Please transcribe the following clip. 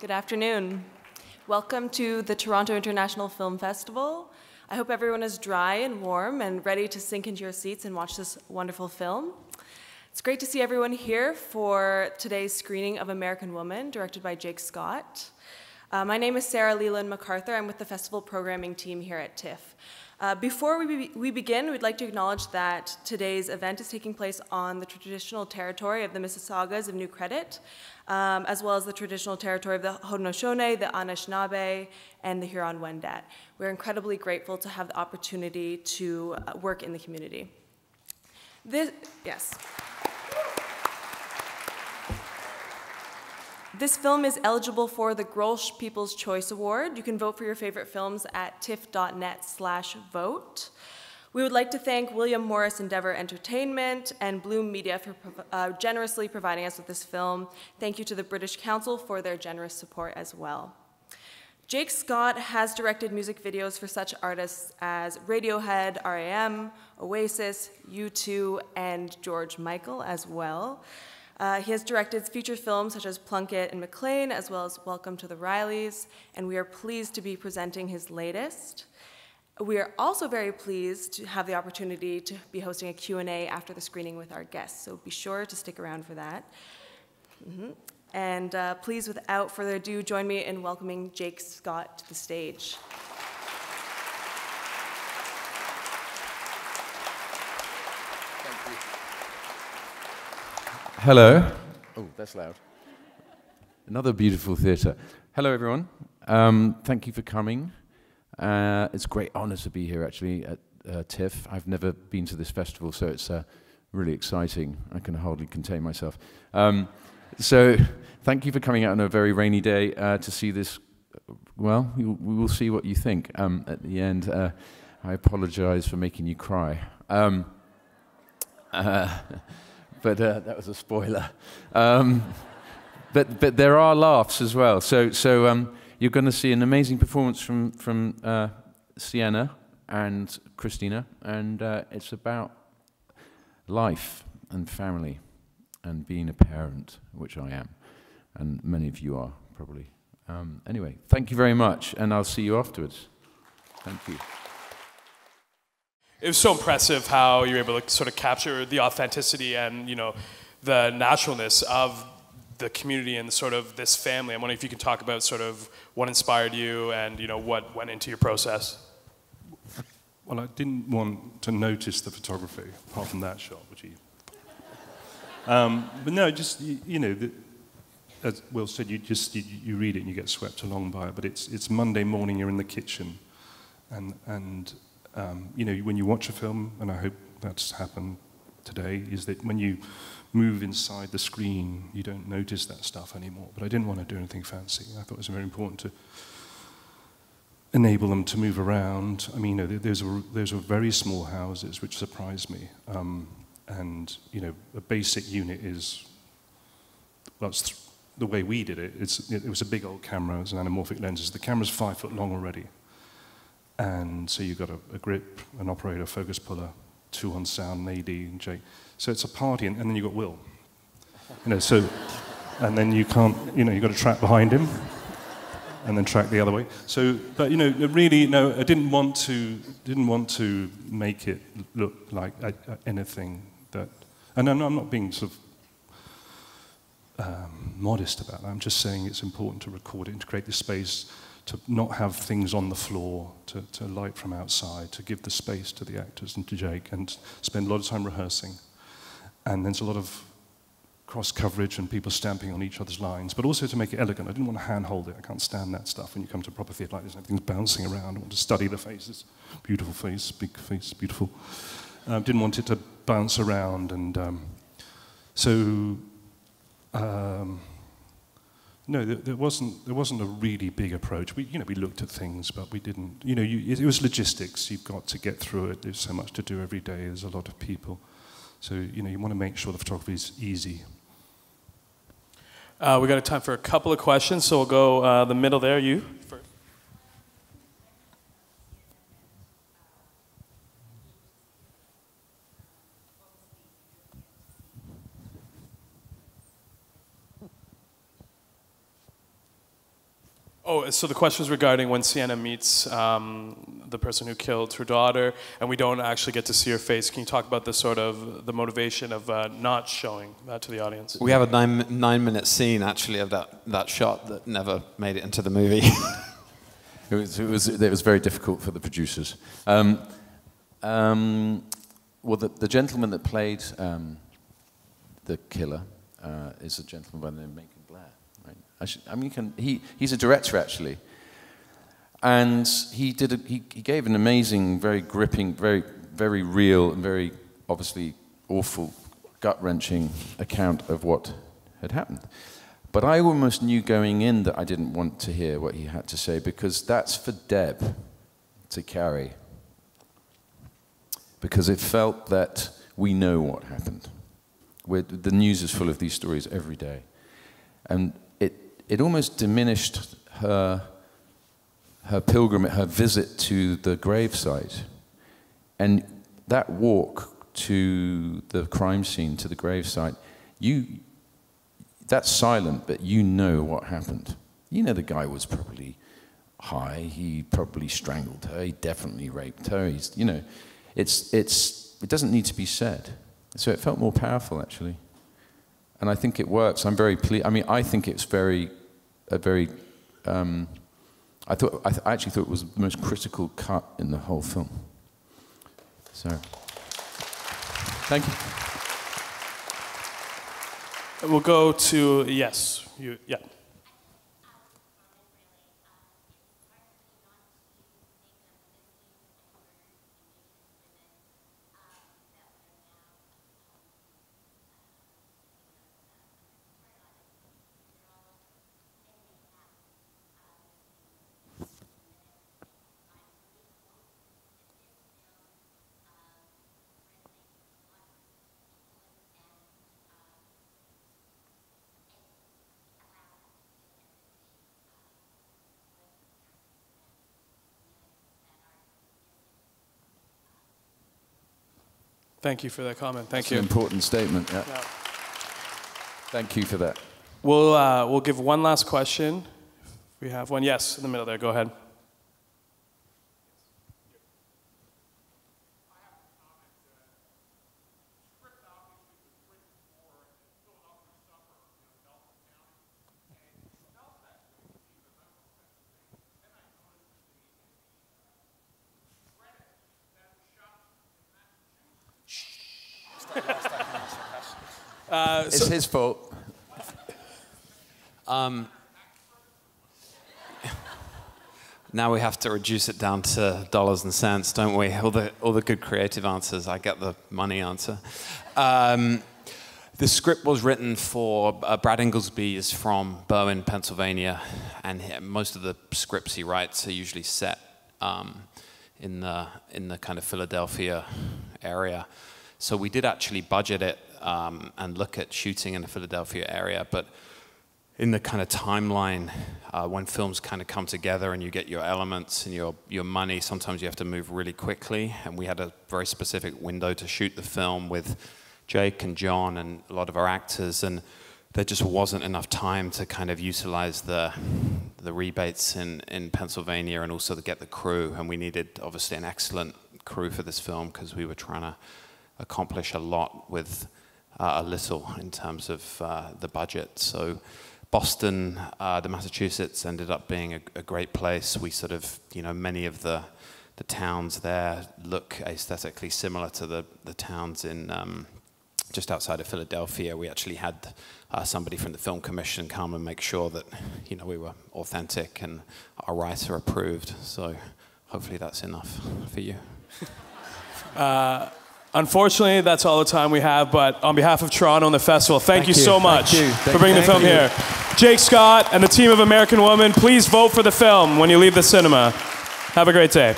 Good afternoon. Welcome to the Toronto International Film Festival. I hope everyone is dry and warm and ready to sink into your seats and watch this wonderful film. It's great to see everyone here for today's screening of American Woman, directed by Jake Scott. My name is Sarah Leland MacArthur. I'm with the festival programming team here at TIFF. Before we begin, we'd like to acknowledge that today's event is taking place on the traditional territory of the Mississaugas of New Credit, as well as the traditional territory of the Haudenosaunee, the Anishinaabe, and the Huron-Wendat. We're incredibly grateful to have the opportunity to work in the community. This film is eligible for the Grolsch People's Choice Award. You can vote for your favorite films at tiff.net/vote. We would like to thank William Morris Endeavour Entertainment and Bloom Media for generously providing us with this film. Thank you to the British Council for their generous support as well. Jake Scott has directed music videos for such artists as Radiohead, R.E.M., Oasis, U2, and George Michael as well. He has directed feature films such as Plunkett and McLean, as well as Welcome to the Rileys, and we are pleased to be presenting his latest. We are also very pleased to have the opportunity to be hosting a Q&A after the screening with our guests, so be sure to stick around for that. And please, without further ado, join me in welcoming Jake Scott to the stage. Hello. Oh, that's loud. Another beautiful theatre. Hello, everyone. Thank you for coming. It's a great honour to be here, actually, at TIFF. I've never been to this festival, so it's really exciting. I can hardly contain myself. So thank you for coming out on a very rainy day to see this. Well, we will see what you think. At the end, I apologise for making you cry. But that was a spoiler. But there are laughs as well. So you're going to see an amazing performance from Sienna and Christina, and it's about life and family and being a parent, which I am, and many of you are probably. Anyway, thank you very much, and I'll see you afterwards. Thank you. It was so impressive how you were able to sort of capture the authenticity and, you know, the naturalness of the community and sort of this family. I'm wondering if you can talk about sort of what inspired you and, you know, what went into your process. Well, I didn't want to notice the photography, apart from that shot, which but no, just, you know, as Will said, you read it and you get swept along by it, but it's Monday morning, you're in the kitchen, and you know, when you watch a film, and I hope that's happened today, is that when you move inside the screen, you don't notice that stuff anymore. But I didn't want to do anything fancy. I thought it was very important to enable them to move around. I mean, you know, those were very small houses, which surprised me. And, you know, a basic unit is, well, it's the way we did it. It was a big old camera, it was an anamorphic lenses. The camera's 5 foot long already. And so you've got a grip, an operator, focus puller, 2 on sound, an AD, and Jake. So it's a party, and then you've got Will. You know, so, and then you can't, you know, you've got to track behind him, and then track the other way. So, but you know, really, no, I didn't want to make it look like anything that, and I'm not being sort of modest about that. I'm just saying it's important to record it and to create this space, to not have things on the floor, to light from outside, to give the space to the actors and to Jake, and spend a lot of time rehearsing. And there's a lot of cross-coverage and people stamping on each other's lines, but also to make it elegant. I didn't want to hand-hold it. I can't stand that stuff when you come to a proper theatre like this and everything's bouncing around. I want to study the faces. Beautiful face, big face, beautiful. Didn't want it to bounce around, and no, there wasn't a really big approach. We looked at things, but we didn't. You know, it was logistics. You've got to get through it. There's so much to do every day. There's a lot of people, so you know you want to make sure the photography is easy. We got time for a couple of questions, so we'll go the middle there. You first. Oh, so the question is regarding when Sienna meets the person who killed her daughter, and we don't actually get to see her face. Can you talk about the sort of the motivation of not showing that to the audience? We have a nine-minute scene actually of that shot that never made it into the movie. It was very difficult for the producers. Well, the gentleman that played the killer is a gentleman by the name of Macon Blair. Right? He's a director actually, and he gave an amazing, very gripping, very real, and very obviously awful, gut-wrenching account of what had happened. But I almost knew going in that I didn't want to hear what he had to say, because that's for Deb to carry. Because it felt that we know what happened. The news is full of these stories every day. And it almost diminished her pilgrimage, her visit to the gravesite. And that walk to the crime scene, to the gravesite, that's silent, but you know what happened. You know the guy was probably high, he probably strangled her, he definitely raped her, it doesn't need to be said. So it felt more powerful, actually. And I think it works. I'm very pleased. I mean, I think it's I actually thought it was the most critical cut in the whole film. So, thank you. We'll go to, yes, yeah. Thank you for that comment. Thank you. That's an important statement. Yeah. Thank you for that. We'll give one last question. We have one. Yes, in the middle there. Go ahead. It's his fault. Now we have to reduce it down to dollars and cents, don't we? All the good creative answers. I get the money answer. The script was written for Brad Inglesby is from Berwyn, Pennsylvania, and most of the scripts he writes are usually set in the kind of Philadelphia area. So we did actually budget it and look at shooting in the Philadelphia area, but in the kind of timeline, when films kind of come together and you get your elements and your money, sometimes you have to move really quickly. And we had a very specific window to shoot the film with Jake and John and a lot of our actors, and there just wasn't enough time to kind of utilize the rebates in Pennsylvania and also to get the crew. And we needed obviously an excellent crew for this film because we were trying to accomplish a lot with a little in terms of the budget. So Boston, the Massachusetts ended up being a great place. We sort of, many of the towns there look aesthetically similar to the towns in just outside of Philadelphia. We actually had somebody from the Film Commission come and make sure that, we were authentic and our writer approved. So hopefully that's enough for you. Unfortunately, that's all the time we have, but on behalf of Toronto and the festival, thank you so much for bringing the film here. Jake Scott and the team of American Woman, please vote for the film when you leave the cinema. Have a great day.